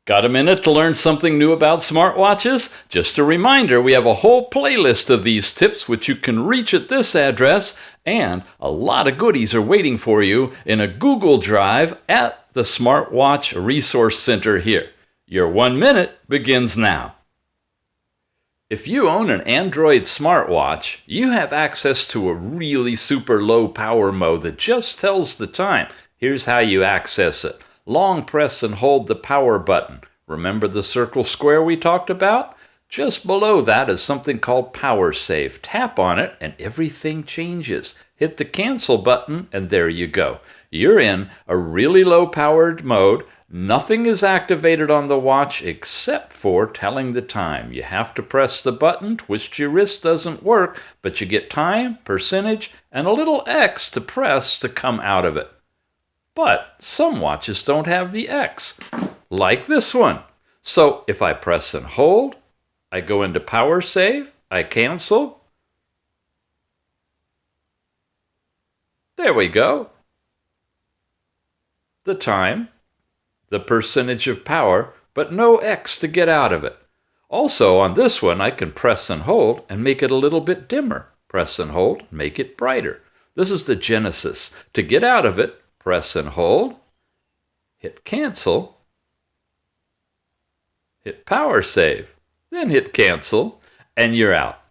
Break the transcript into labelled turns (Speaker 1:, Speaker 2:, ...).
Speaker 1: Got a minute to learn something new about smartwatches? Just a reminder, we have a whole playlist of these tips which you can reach at this address, and a lot of goodies are waiting for you in a Google Drive at the Smartwatch Resource Center here. Your 1 minute begins now. If you own an Android smartwatch, you have access to a really super low power mode that just tells the time. Here's how you access it. Long press and hold the power button. Remember the circle square we talked about? Just below that is something called Power Save. Tap on it and everything changes. Hit the cancel button and there you go. You're in a really low powered mode. Nothing is activated on the watch except for telling the time. You have to press the button, twist your wrist doesn't work, but you get time, percentage, and a little X to press to come out of it. But some watches don't have the X, like this one. So if I press and hold, I go into Power Save, I cancel. There we go. The time, the percentage of power, but no X to get out of it. Also on this one, I can press and hold and make it a little bit dimmer. Press and hold, make it brighter. This is the Genesis. To get out of it, press and hold, hit cancel, hit power save, then hit cancel, and you're out.